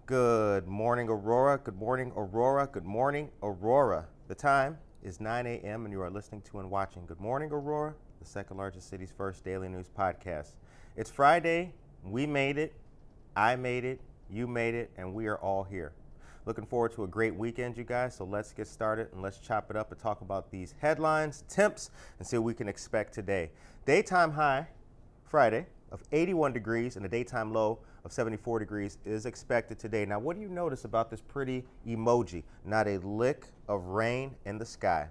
Good morning, Aurora. Good morning, Aurora. Good morning, Aurora. The time is 9 a.m. and you are listening to and watching Good Morning, Aurora, the second largest city's first daily news podcast. It's Friday. We made it. I made it. You made it. And we are all here. Looking forward to a great weekend, you guys. So let's get started and let's chop it up and talk about these headlines, temps, and see what we can expect today. Daytime high Friday of 81 degrees and a daytime low of 74 degrees is expected today. Now, what do you notice about this pretty emoji? Not a lick of rain in the sky.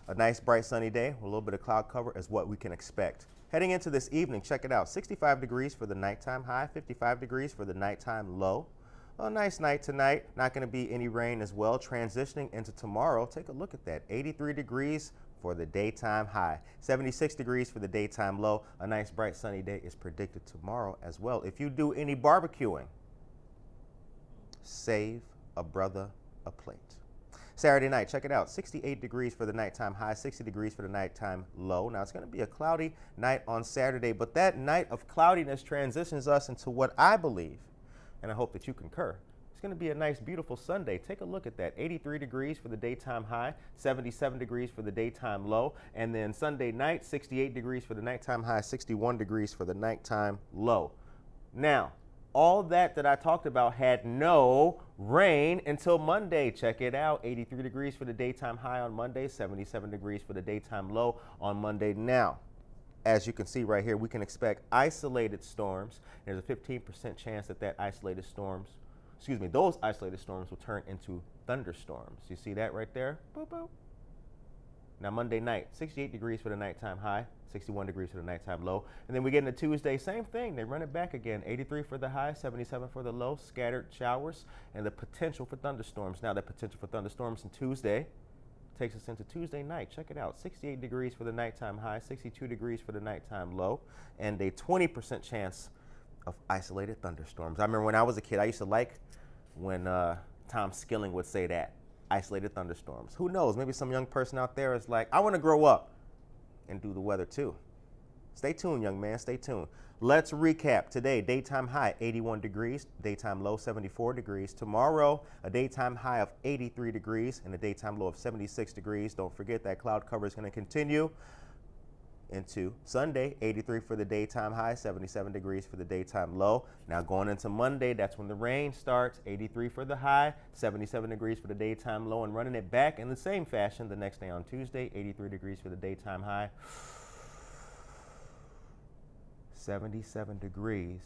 A nice bright sunny day with a little bit of cloud cover is what we can expect. Heading into this evening, check it out. 65 degrees for the nighttime high, 55 degrees for the nighttime low. A nice night tonight. Not going to be any rain as well. Transitioning into tomorrow, take a look at that. 83 degrees for the daytime high, 76 degrees for the daytime low. A nice bright sunny day is predicted tomorrow as well. If you do any barbecuing, save a brother a plate. Saturday night, check it out. 68 degrees for the nighttime high, 60 degrees for the nighttime low. Now, it's going to be a cloudy night on Saturday, but that night of cloudiness transitions us into what I believe, and I hope that you concur, it's going to be a nice, beautiful Sunday. Take a look at that. 83 degrees for the daytime high, 77 degrees for the daytime low, and then Sunday night, 68 degrees for the nighttime high, 61 degrees for the nighttime low. Now, all that I talked about had no rain until Monday. Check it out. 83 degrees for the daytime high on Monday, 77 degrees for the daytime low on Monday. Now, as you can see right here, we can expect isolated storms. There's a 15% chance that those isolated storms will turn into thunderstorms. You see that right there? Boop, boop. Now, Monday night, 68 degrees for the nighttime high, 61 degrees for the nighttime low. And then we get into Tuesday, same thing. They run it back again. 83 for the high, 77 for the low, scattered showers, and the potential for thunderstorms. Now, that potential for thunderstorms on Tuesday takes us into Tuesday night. Check it out. 68 degrees for the nighttime high, 62 degrees for the nighttime low, and a 20% chance of isolated thunderstorms. I remember when I was a kid, I used to like when Tom Skilling would say that, isolated thunderstorms. Who knows? Maybe some young person out there is like, I want to grow up and do the weather too. Stay tuned, young man. Stay tuned. Let's recap. Today, daytime high, 81 degrees, daytime low, 74 degrees. Tomorrow, a daytime high of 83 degrees and a daytime low of 76 degrees. Don't forget that cloud cover is going to continue into Sunday, 83 for the daytime high, 77 degrees for the daytime low. Now going into Monday, that's when the rain starts. 83 for the high, 77 degrees for the daytime low, and running it back in the same fashion the next day on Tuesday, 83 degrees for the daytime high, 77 degrees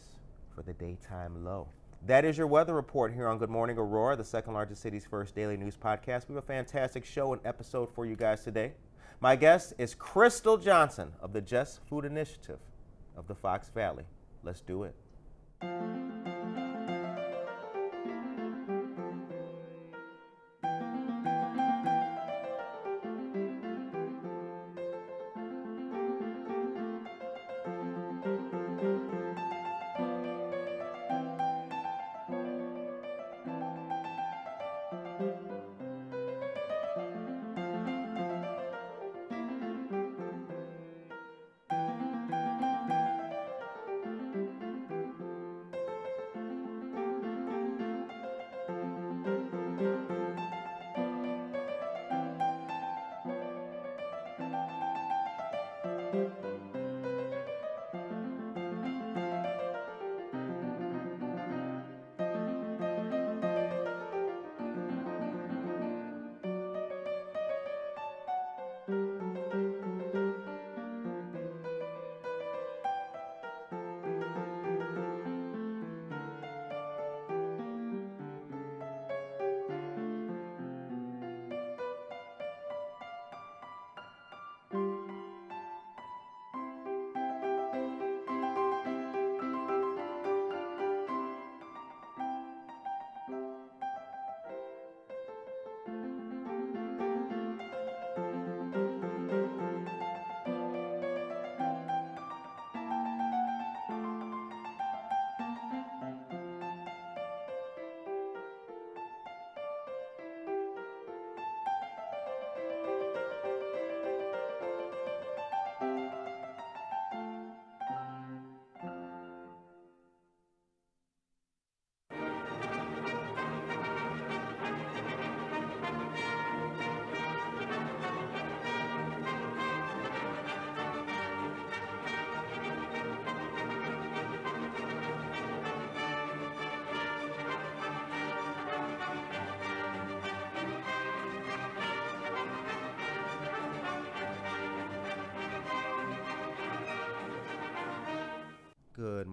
for the daytime low. That is your weather report here on Good Morning Aurora, the second largest city's first daily news podcast. We have a fantastic show and episode for you guys today. My guest is Crystal Johnson of the Just Food Initiative of the Fox Valley. Let's do it.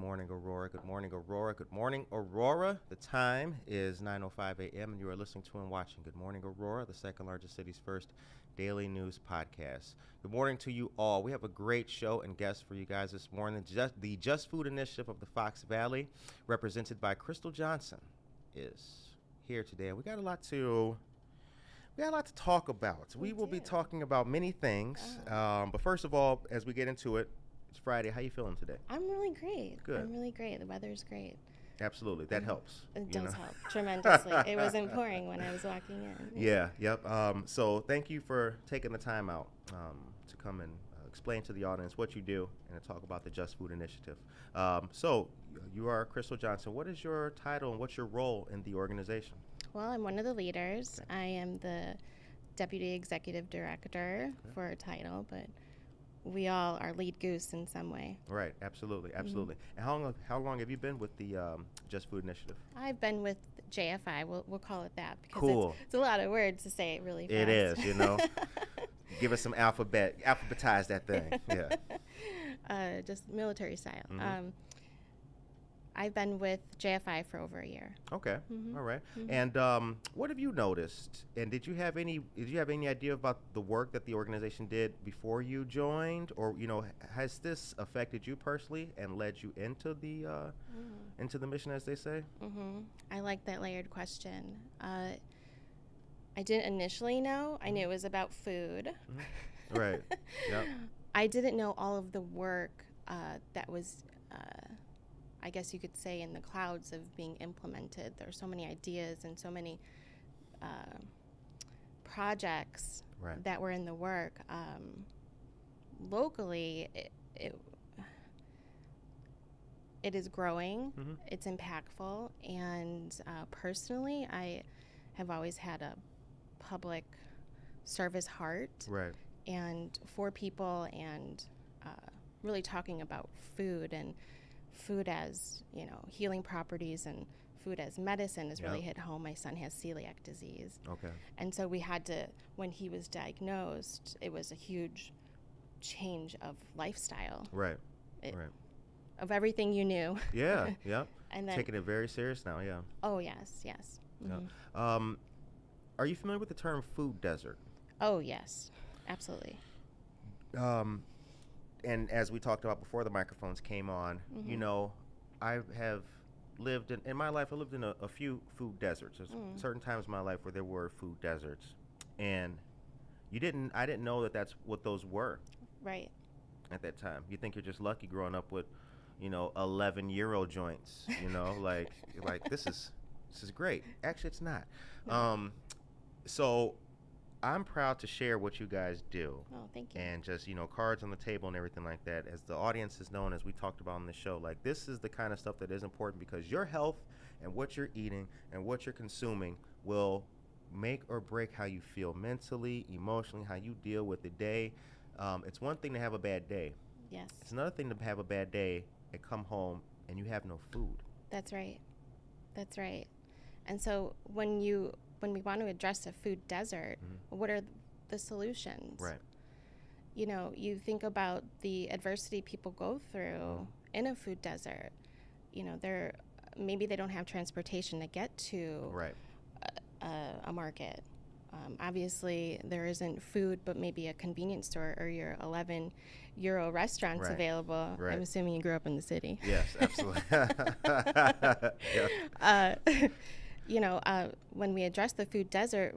morning, Aurora. Good morning, Aurora. Good morning, Aurora. The time is 9:05 a.m. and you are listening to and watching Good Morning, Aurora, the second largest city's first daily news podcast. Good morning to you all. We have a great show and guests for you guys this morning. The Just Food Initiative of the Fox Valley, represented by Crystal Johnson, is here today. We got a lot to talk about. We will be talking about many things. But first of all, as we get into it, it's Friday. How you feeling today? I'm really great. Good. I'm really great. The weather's great. Absolutely. That helps. It does help tremendously. It wasn't pouring when I was walking in. Yeah. Yep. So thank you for taking the time out to come and explain to the audience what you do and to talk about the Just Food Initiative. So you are Crystal Johnson. What is your title and what's your role in the organization? Well, I'm one of the leaders. I am the Deputy Executive Director for our title, but we all are lead goose in some way. Right, absolutely. And how long have you been with the Just Food Initiative? I've been with JFI. We'll call it that because cool. It's a lot of words to say it really fast. It is, Give us some alphabetize that thing. Yeah. Just military style. I've been with JFI for over a year. Okay. All right. And what have you noticed? And did you have any idea about the work that the organization did before you joined, or has this affected you personally and led you into the mission, as they say? I like that layered question. I didn't initially know. I knew it was about food. Right. Yep. I didn't know all of the work that was I guess you could say in the clouds of being implemented. There are so many ideas and so many projects that were in the work. Locally, it is growing. It's impactful. And personally, I have always had a public service heart. Right. And for people and really talking about food and food as, healing properties and food as medicine has really hit home. My son has celiac disease. Okay. And so we had to, when he was diagnosed, it was a huge change of lifestyle. Right. Of everything you knew. Yeah, yeah. And then, taking it very serious now, yeah. Oh, yes. Yeah. Are you familiar with the term food desert? Oh, yes. Absolutely. And as we talked about before the microphones came on, I have lived in my life, I lived in a few food deserts. There's certain times in my life where there were food deserts. And I didn't know that that's what those were. Right. At that time. You think you're just lucky growing up with, 11 euro joints, like this is great. Actually, it's not. So I'm proud to share what you guys do. Oh, thank you. And just, cards on the table and everything like that. As the audience is known, as we talked about on the show, like this is the kind of stuff that is important because your health and what you're eating and what you're consuming will make or break how you feel mentally, emotionally, how you deal with the day. It's one thing to have a bad day. Yes. It's another thing to have a bad day and come home and you have no food. That's right. And so when we want to address a food desert, what are the solutions? Right. You think about the adversity people go through in a food desert. Maybe they don't have transportation to get to a market. Obviously, there isn't food, but maybe a convenience store or your 11 euro restaurants available. Right. I'm assuming you grew up in the city. Yes, absolutely. When we address the food desert,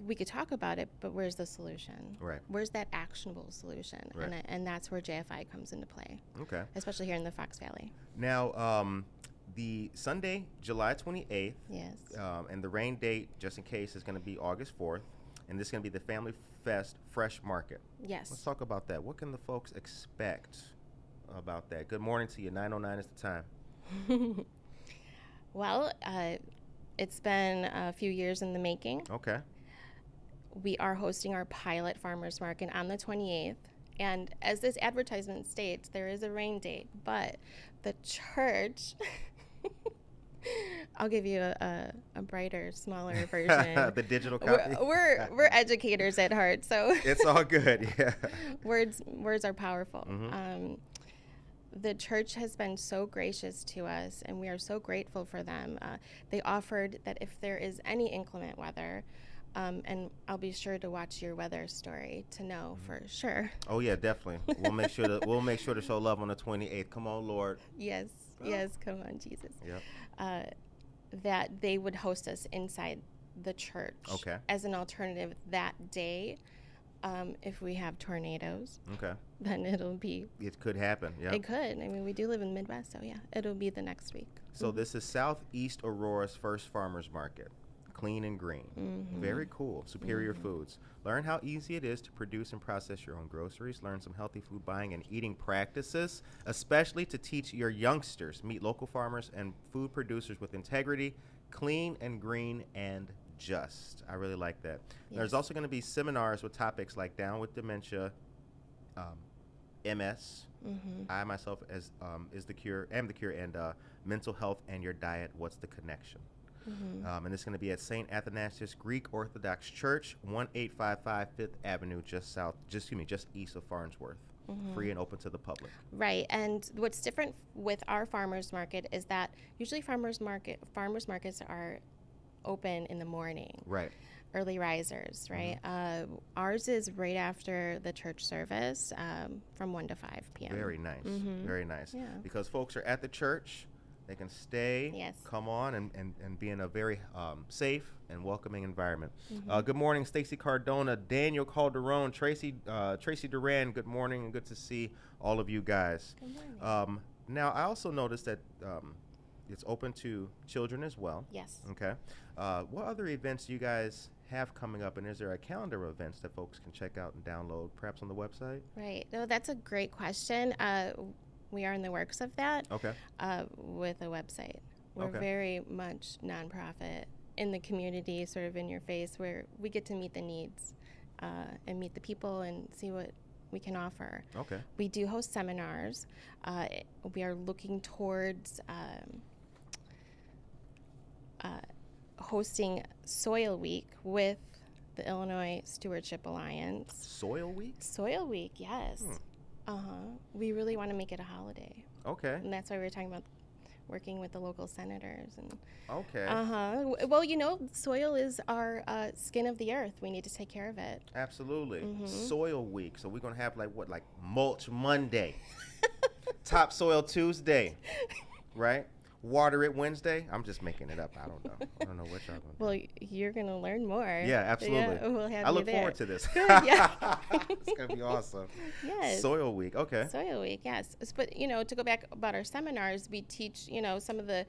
we could talk about it, but where's the solution? Right. Where's that actionable solution? Right. And that's where JFI comes into play. Okay. Especially here in the Fox Valley. Now, the Sunday, July 28th. Yes. And the rain date, just in case, is going to be August 4th. And this is going to be the Family Fest Fresh Market. Yes. Let's talk about that. What can the folks expect about that? Good morning to you. 9:09 is the time. Well, it's been a few years in the making. Okay. We are hosting our pilot farmers market on the 28th. And as this advertisement states, there is a rain date, but the church, I'll give you a brighter, smaller version. The digital copy? We're educators at heart, so. It's all good, yeah. Words are powerful. The church has been so gracious to us, and we are so grateful for them. They offered that if there is any inclement weather, and I'll be sure to watch your weather story to know for sure. Oh yeah, definitely. We'll make sure to show love on the 28th. Come on, Lord. Yes, yes, come on, Jesus. Yep. That they would host us inside the church as an alternative that day. If we have tornadoes, then it could happen. Yeah, it could. I mean, we do live in the Midwest, so yeah, it'll be the next week. So this is Southeast Aurora's first farmers market. Clean and green. Very cool. Superior Foods. Learn how easy it is to produce and process your own groceries. Learn some healthy food buying and eating practices, especially to teach your youngsters. Meet local farmers and food producers with integrity, clean and green and just. I really like that. Yes. There's also going to be seminars with topics like Down with Dementia, MS, I myself am the cure, and mental health and your diet. What's the connection? And it's going to be at St. Athanasius Greek Orthodox Church, 1855 Fifth Avenue, just east of Farnsworth. Free and open to the public. Right, and what's different with our farmers market is that usually farmers markets are open in the morning. Right. Early risers, right? Ours is right after the church service, from 1 to 5 p.m. Very nice. Very nice. Yeah. Because folks are at the church. They can stay, come on, and be in a very safe and welcoming environment. Good morning, Stacy Cardona, Daniel Calderon, Tracy Duran. Good morning, and good to see all of you guys. Good morning. Now, I also noticed that it's open to children as well. Yes. Okay. What other events do you guys have coming up, and is there a calendar of events that folks can check out and download, perhaps on the website? Right. No, that's a great question. We are in the works of that. Okay. With a website. We're very much nonprofit in the community, sort of in your face, where we get to meet the needs and meet the people and see what we can offer. Okay. We do host seminars. We are looking towards hosting Soil Week with the Illinois Stewardship Alliance. Soil Week? Soil Week, yes. We really want to make it a holiday. Okay. And that's why we were talking about working with the local senators. And Well, soil is our skin of the earth. We need to take care of it. Absolutely. Soil Week. So we're going to have like Mulch Monday, Topsoil Tuesday, right? Water It Wednesday. I'm just making it up. I don't know. I don't know what y'all going to do. You're going to learn more. Yeah, absolutely. Yeah, we'll have I look forward to this. Good, yeah. It's going to be awesome. Yes. Soil Week. Okay. Soil Week, yes. But, to go back about our seminars, we teach, some of the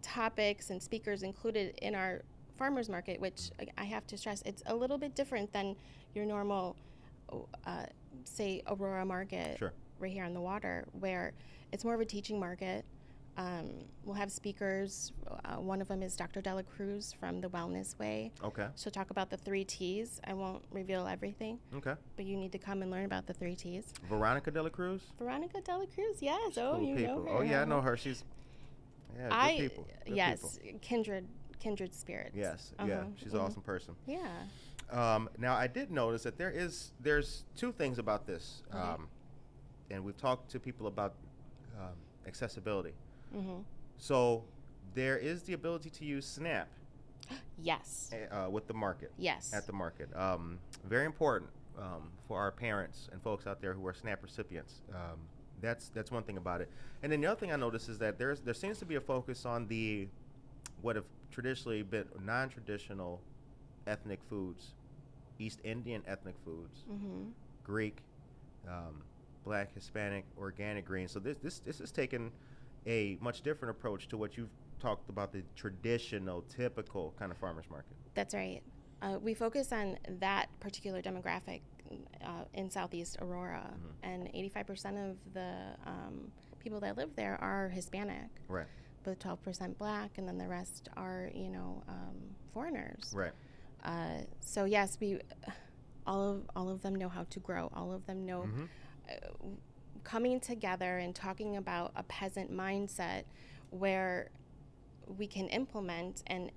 topics and speakers included in our farmers market, which I have to stress, it's a little bit different than your normal, say, Aurora market. Sure. Right here on the water, where it's more of a teaching market. We'll have speakers. One of them is Dr. Dela Cruz from the Wellness Way. Okay. She'll talk about the 3 T's. I won't reveal everything. Okay. But you need to come and learn about the 3 T's. Veronica Dela Cruz? Veronica Dela Cruz, yes. She's cool you people. Know her. Oh, yeah, I know her. She's good people. Good yes, people. kindred spirits. Yes, yeah. She's an awesome person. Yeah. Now, I did notice that there's 2 things about this. And we've talked to people about accessibility. So there is the ability to use SNAP. Yes. With the market. Yes. At the market. Very important for our parents and folks out there who are SNAP recipients. That's one thing about it. And then the other thing I noticed is that there seems to be a focus on what have traditionally been non-traditional ethnic foods, East Indian ethnic foods, Greek, Black, Hispanic, organic greens. So this is taking a much different approach to what you've talked about, the traditional, typical kind of farmers market. That's right. We focus on that particular demographic in Southeast Aurora, and 85% of the people that live there are Hispanic. Right. But 12% Black, and then the rest are, foreigners. Right. So yes, all of them know how to grow. All of them know. Coming together and talking about a peasant mindset where we can implement and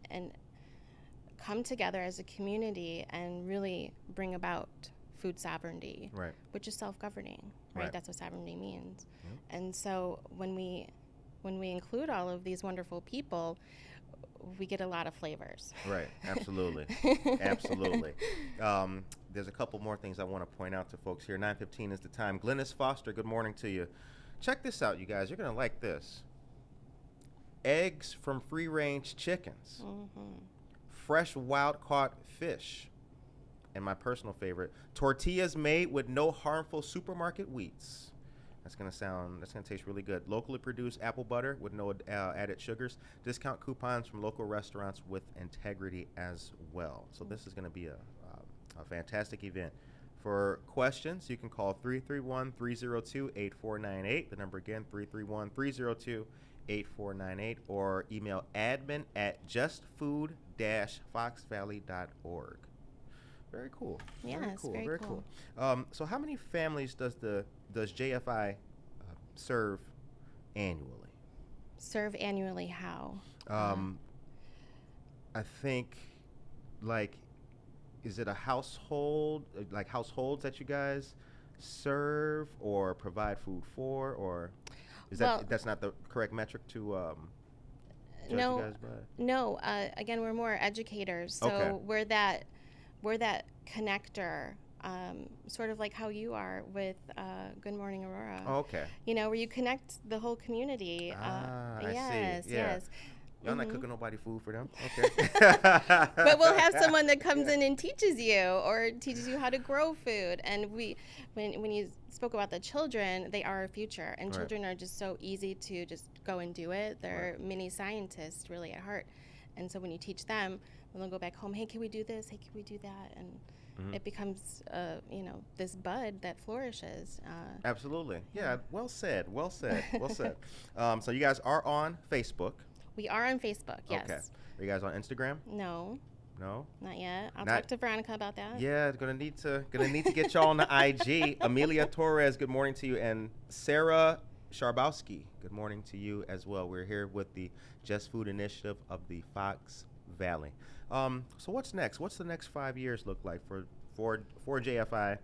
come together as a community and really bring about food sovereignty, right, which is self-governing, right? Right. That's what sovereignty means. Yep. And so when we include all of these wonderful people, we get a lot of flavors. Right, absolutely. Absolutely. There's a couple more things I want to point out to folks here. 9:15 is the time. Glennis Foster, good morning to you. Check this out, you guys. You're going to like this. Eggs from free-range chickens. Mm-hmm. Fresh wild-caught fish. And my personal favorite, tortillas made with no harmful supermarket wheats. That's going to taste really good. Locally produced apple butter with no added sugars. Discount coupons from local restaurants with integrity as well. So this is going to be a fantastic event. For questions, you can call 331-302-8498. The number again, 331-302-8498, or email admin@justfood-foxvalley.org. Very cool. Yes, very cool. So how many families does JFI serve annually? Serve annually how? I think, like, is it a household, like households that you guys serve or provide food for, or is that's not the correct metric to judge you guys by? No. Again, we're more educators, so Okay. we're that connector, sort of like how you are with Good Morning Aurora. Oh, okay. You know, where you connect the whole community. I yes, see. Yeah. yes. Y'all not Mhm. cooking nobody food for them? Okay. But we'll have someone that comes in and teaches you, or teaches you how to grow food. And when you spoke about the children, they are our future, and Right. children are just so easy to just go and do it. They're mini scientists, really, at heart. And so when you teach them, when they'll go back home, hey, can we do this? Hey, can we do that? And it becomes, this bud that flourishes. Absolutely. Yeah. Well said. Well said. Well said. So you guys are on Facebook. We are on Facebook, yes. Okay. Are you guys on Instagram? No, No. not yet. I'll Not- talk to Veronica about that. Yeah, gonna need to get y'all on the IG. Amelia Torres, good morning to you, and Sarah Sharbowski, good morning to you as well. We're here with the Just Food Initiative of the Fox Valley. So what's next? What's the next 5 years look like for JFI?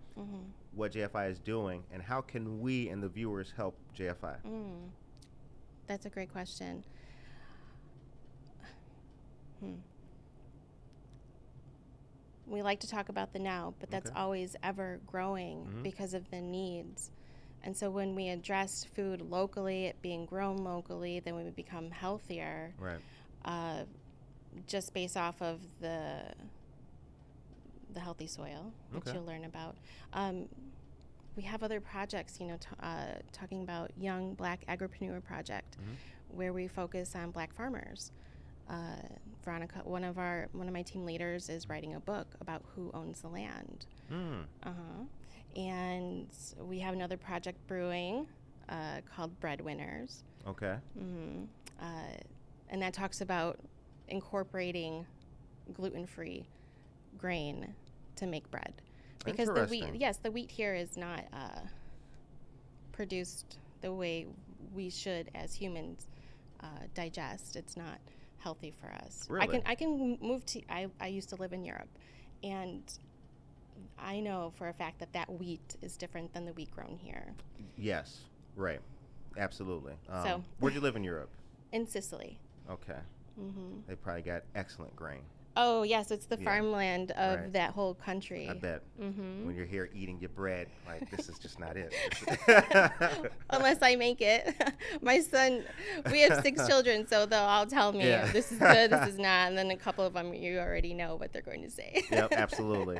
What JFI is doing, and how can we and the viewers help JFI? That's a great question. We like to talk about the now, but that's always ever growing because of the needs. And so when we address food locally, it being grown locally, then we become healthier. Right. Just based off of the healthy soil, which you'll learn about. We have other projects, talking about Young Black Agripreneur Project, where we focus on Black farmers. Veronica, one of my team leaders, is writing a book about who owns the land. And we have another project brewing called Breadwinners. Okay. And that talks about incorporating gluten-free grain to make bread, because the wheat here is not produced the way we should as humans digest. It's not healthy for us. Really? I can move to. I used to live in Europe, and I know for a fact that wheat is different than the wheat grown here. Yes. Right. Absolutely. So where'd you live in Europe? In Sicily. Okay. They probably got excellent grain. Oh, yes, it's the farmland of Right. that whole country. I bet. When you're here eating your bread, like, this is just not it. Unless I make it. My son, we have 6 children, so they'll all tell me, this is good, this is not, and then a couple of them, you already know what they're going to say. Yep, absolutely.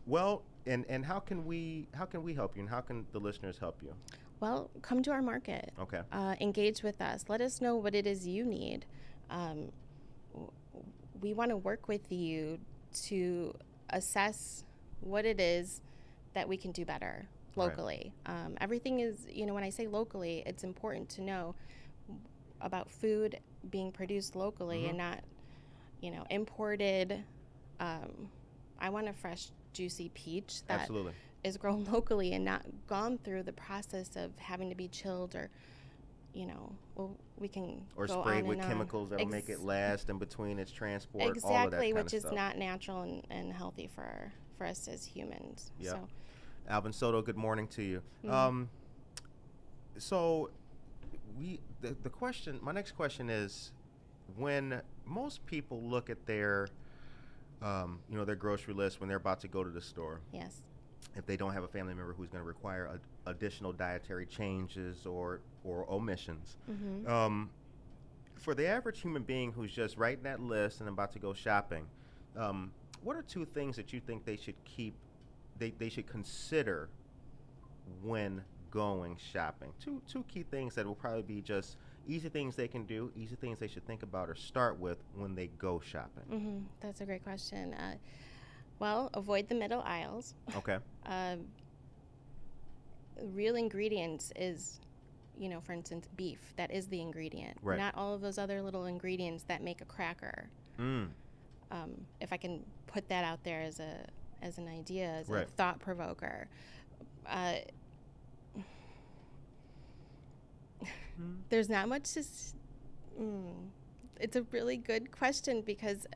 Well, and how can we help you, and how can the listeners help you? Well, come to our market. Okay. Engage with us. Let us know what it is you need. We want to work with you to assess what it is that we can do better locally. Everything is, when I say locally, it's important to know about food being produced locally and not, imported. I want a fresh, juicy peach that Absolutely. is grown locally and not gone through the process of having to be chilled or, we can or go sprayed on with and chemicals that'll make it last in between its transport. Exactly, all of that kind which of is stuff. not natural and healthy for for us as humans. Yeah. So. Alvin Soto, good morning to you. So the question, my next question is, when most people look at their their grocery list when they're about to go to the store. Yes. If they don't have a family member who's going to require additional dietary changes or omissions. For the average human being who's just writing that list and about to go shopping, what are 2 things that you think they should they should consider when going shopping? Two key things that will probably be just easy things they can do, easy things they should think about or start with when they go shopping. That's a great question. Well, avoid the middle aisles. Okay. Real ingredients is, for instance, beef. That is the ingredient. Right. Not all of those other little ingredients that make a cracker. If I can put that out there as an idea, as a thought provoker. There's not much to. It's a really good question because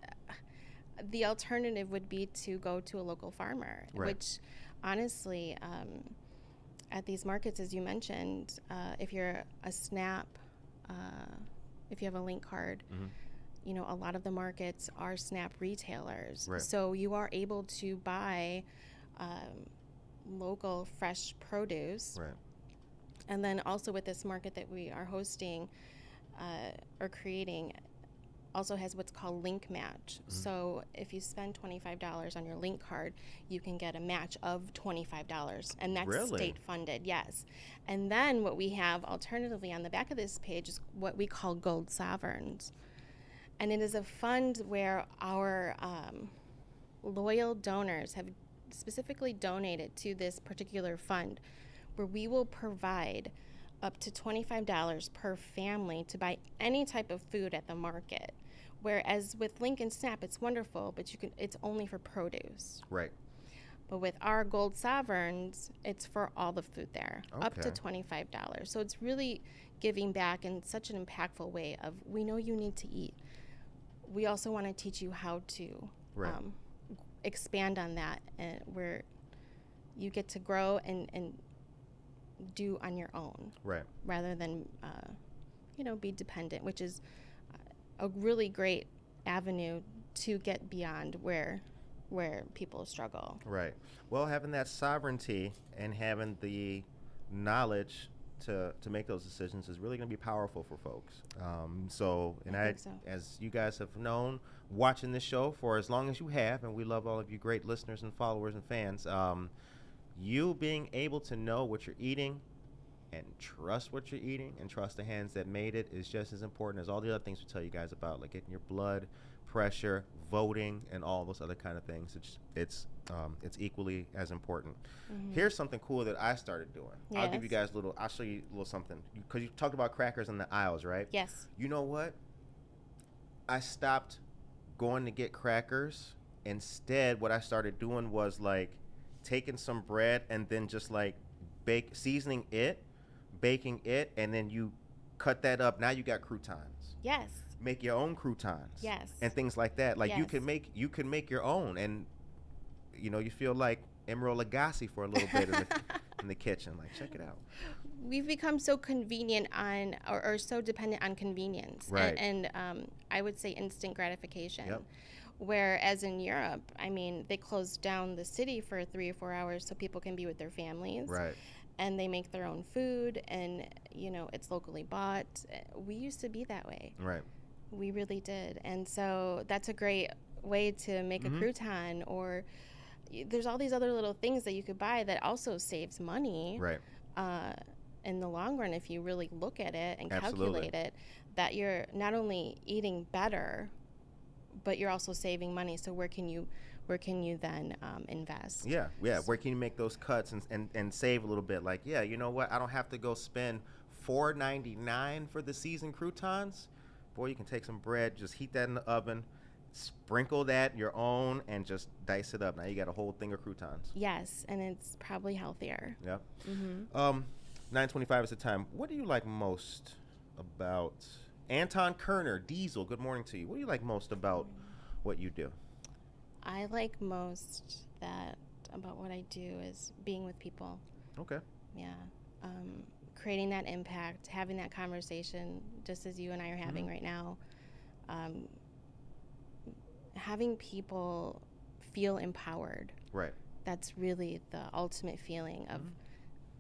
the alternative would be to go to a local farmer, which honestly, at these markets, as you mentioned, if you're a SNAP, if you have a link card, a lot of the markets are SNAP retailers. So you are able to buy local fresh produce. And then also with this market that we are hosting or creating, also has what's called link match. So if you spend $25 on your link card, you can get a match of $25, and that's state funded. Yes. And then what we have alternatively on the back of this page is what we call Gold Sovereigns, and it is a fund where our loyal donors have specifically donated to this particular fund, where we will provide up to $25 per family to buy any type of food at the market. Whereas with Link and Snap, it's wonderful, but it's only for produce. But with our Gold Sovereigns, it's for all the food there, up to $25. So it's really giving back in such an impactful way of, we know you need to eat. We also want to teach you how to expand on that, where you get to grow and do on your own, rather than be dependent, which is a really great avenue to get beyond where people struggle. Well, having that sovereignty and having the knowledge to make those decisions is really going to be powerful for folks. So as you guys have known, watching this show for as long as you have, and we love all of you great listeners and followers and fans, you being able to know what you're eating and trust what you're eating and trust the hands that made it is just as important as all the other things we tell you guys about, like getting your blood pressure, voting, and all those other kind of things. It's equally as important. Here's something cool that I started doing. I'll give you guys I'll show you a little something, because you talked about crackers in the aisles, right? Yes. You know what? I stopped going to get crackers. Instead, what I started doing was taking some bread and then just seasoning it, baking it, and then you cut that up. Now you got croutons. Yes. Make your own croutons. Yes. And things like that. You can make your own, and you feel like Emeril Lagasse for a little bit in the kitchen. Check it out. We've become so convenient or so dependent on convenience, and I would say instant gratification. Whereas in Europe, they closed down the city for 3 or 4 hours so people can be with their families. And they make their own food, and it's locally bought. We used to be that way. We really did. And so that's a great way to make a crouton, or there's all these other little things that you could buy that also saves money. In the long run, if you really look at it and calculate it, that you're not only eating better, but you're also saving money. So where can you then invest? Where can you make those cuts and save a little bit? You know what? I don't have to go spend $4.99 for the seasoned croutons. Boy, you can take some bread, just heat that in the oven, sprinkle that your own, and just dice it up. Now you got a whole thing of croutons. Yes, and it's probably healthier. 9:25 is the time. What do you like most about Anton Kerner, Diesel? Good morning to you. What do you like most about what you do? I like most that about what I do is being with people. Okay. Yeah. Creating that impact, having that conversation, just as you and I are having right now. Having people feel empowered. Right. That's really the ultimate feeling of,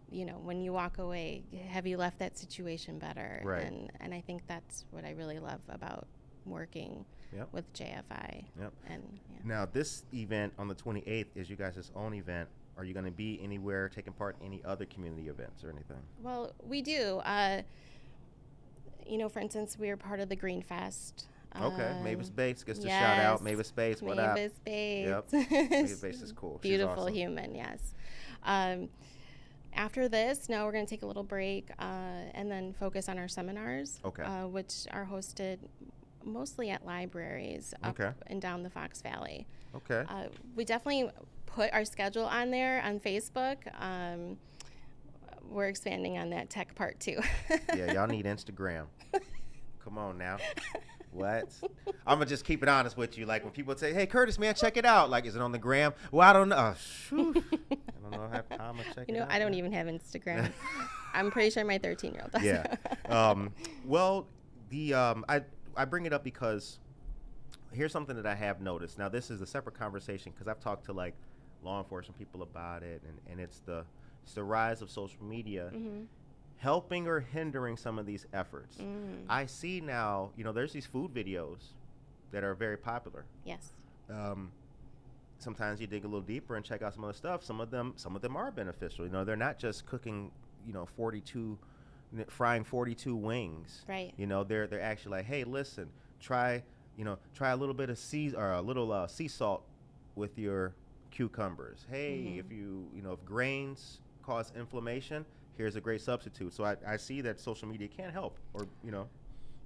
when you walk away, have you left that situation better? Right. And I think that's what I really love about working with JFI. Yep. And now this event on the 28th is you guys' own event. Are you going to be anywhere taking part in any other community events or anything? Well, we do. For instance, we are part of the Green Fest. Okay, Mavis Bates gets to shout out. Mavis Bates, what up? Mavis Bates. Yep. Mavis Bates is cool. Beautiful She's awesome. human, yes. After this, we're going to take a little break and then focus on our seminars, which are hosted mostly at libraries up and down the Fox Valley. Okay. We definitely put our schedule on there on Facebook. We're expanding on that tech part too. Yeah, y'all need Instagram. Come on now. What? I'm going to just keep it honest with you. Like when people say, hey, Curtis, man, check it out. Like, is it on the gram? Well, I don't know. I don't know how I'm going to check it out. I don't even have Instagram. I'm pretty sure my 13-year-old does. Yeah. Well, I bring it up because here's something that I have noticed. Now, this is a separate conversation because I've talked to like law enforcement people about it, and it's the rise of social media helping or hindering some of these efforts. I see now, there's these food videos that are very popular. Yes. Sometimes you dig a little deeper and check out some other stuff. Some of them are beneficial. They're not just cooking, frying 42 wings. Right. They're actually like, hey, listen, try a little bit of sea salt with your cucumbers. Hey, if grains cause inflammation, here's a great substitute. So I see that social media can help,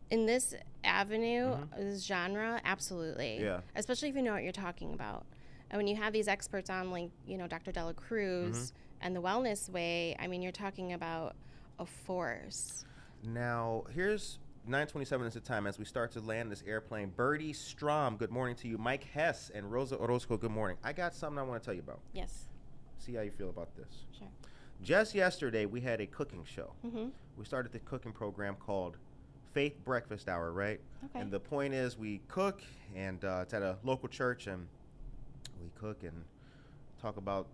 in this avenue, this genre, absolutely. Yeah. Especially if you know what you're talking about. And when you have these experts on, like, Dr. Dela Cruz and the Wellness Way, I mean, you're talking about a force. Now, here's 9:27 is the time as we start to land this airplane. Birdie Strom, good morning to you. Mike Hess and Rosa Orozco, good morning. I got something I want to tell you about. Yes. See how you feel about this. Sure. Just yesterday, we had a cooking show. We started the cooking program called Faith Breakfast Hour, right? Okay. And the point is we cook, and it's at a local church, and we cook and talk about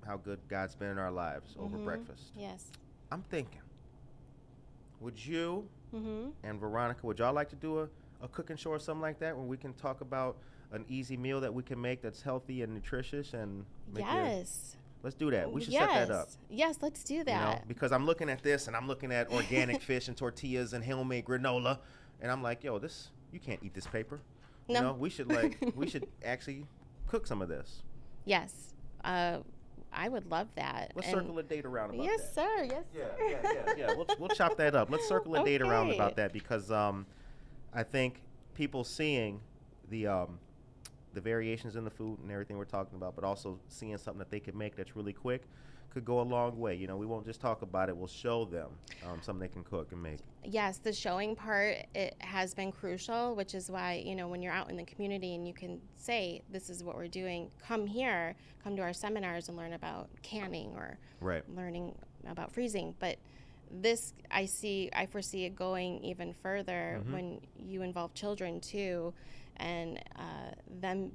how good God's been in our lives over breakfast. Yes. I'm thinking, would you and Veronica, would y'all like to do a cooking show or something like that where we can talk about an easy meal that we can make that's healthy and nutritious and make let's do that. We should set that up. Yes, let's do that. Because I'm looking at this and I'm looking at organic fish and tortillas and homemade granola, and I'm like, yo, you can't eat this paper. No. We should actually cook some of this. Yes. I would love that. Let's circle a date around about yes, that. Yes, sir. Yeah. We'll chop that up. Let's circle a date around about that because I think people seeing the variations in the food and everything we're talking about, but also seeing something that they can make that's really quick could go a long way. We won't just talk about it. We'll show them something they can cook and make. Yes, the showing part, it has been crucial, which is why, when you're out in the community and you can say, this is what we're doing, come to our seminars and learn about canning or learning about freezing. But this, I foresee it going even further when you involve children too, and them,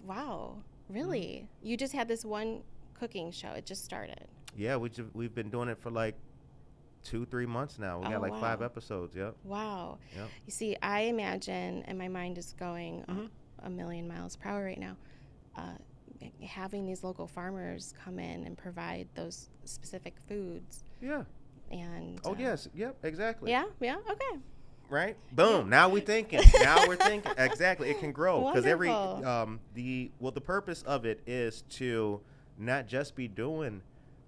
wow, really? You just had this one cooking show. It just started. Yeah, we've been doing it for like 2-3 months now. We got like 5 episodes. Yep. Wow. Yep. You see, I imagine, and my mind is going a million miles per hour right now, having these local farmers come in and provide those specific foods. Yeah. And yes. Yep. Exactly. Yeah. Okay. Right. Boom. Yeah. Now we're thinking. Exactly. It can grow because the purpose of it is to not just be doing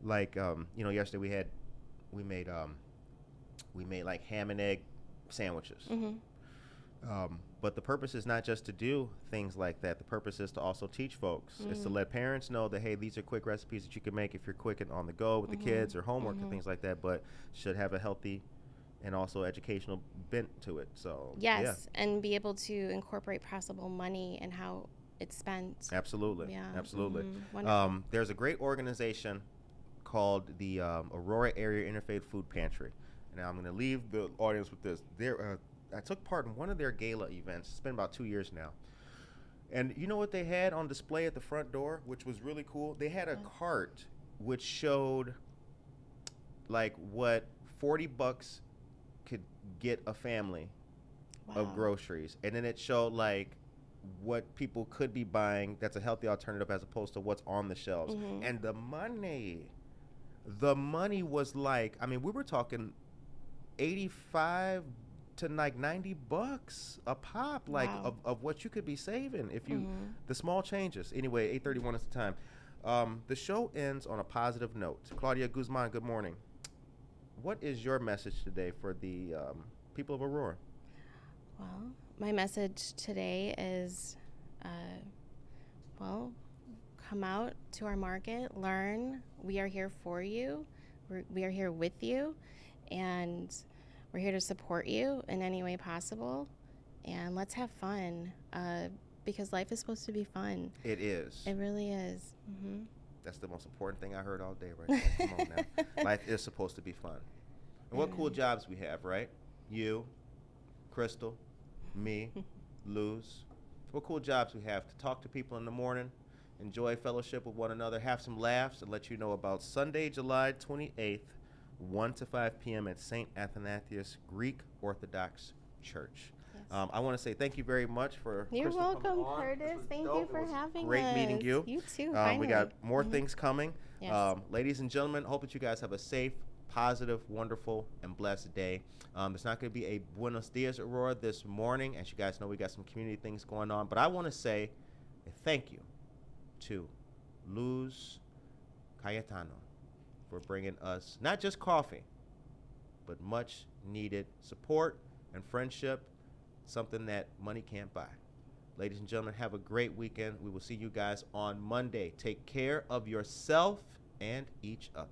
like yesterday we made like ham and egg sandwiches. But the purpose is not just to do things like that. The purpose is to also teach folks. It's to let parents know that, hey, these are quick recipes that you can make if you're quick and on the go with the kids or homework and things like that, but should have a healthy and also educational bent to it. So yes, and be able to incorporate possible money and how it's spent. Absolutely. Yeah. Absolutely. Wonderful. There's a great organization called the Aurora Area Interfaith Food Pantry. And now I'm going to leave the audience with this. I took part in one of their gala events. It's been about 2 years now. And you know what they had on display at the front door, which was really cool? They had a cart which showed like what $40 could get a family of groceries. And then it showed like what people could be buying that's a healthy alternative as opposed to what's on the shelves. And the money was like, I mean, we were talking 85 to like $90 a pop, like of what you could be saving if you the small changes. Anyway, 8:31 is the time. The show ends on a positive note. Claudia Guzman, good morning. What is your message today for the people of Aurora? Well, my message today is, come out to our market, learn. We are here for you. We are here with you, and we're here to support you in any way possible. And let's have fun, because life is supposed to be fun. It is. It really is. That's the most important thing I heard all day right there. Come on now. Life is supposed to be fun. And what cool jobs we have, right? You, Crystal, me, Luz. What cool jobs we have to talk to people in the morning, enjoy fellowship with one another, have some laughs, and let you know about Sunday, July 28th, 1 to 5 p.m. at St. Athanasius Greek Orthodox Church. Yes. I want to say thank you very much for You're Crystal welcome, Curtis. Thank you for having us. Great meeting you. You too, we got more things coming. Yes. Ladies and gentlemen, hope that you guys have a safe, positive, wonderful, and blessed day. There's not going to be a Buenos Dias Aurora this morning. As you guys know, we got some community things going on. But I want to say a thank you to Luz Cayetano for bringing us not just coffee, but much needed support and friendship, something that money can't buy. Ladies and gentlemen, have a great weekend. We will see you guys on Monday. Take care of yourself and each other.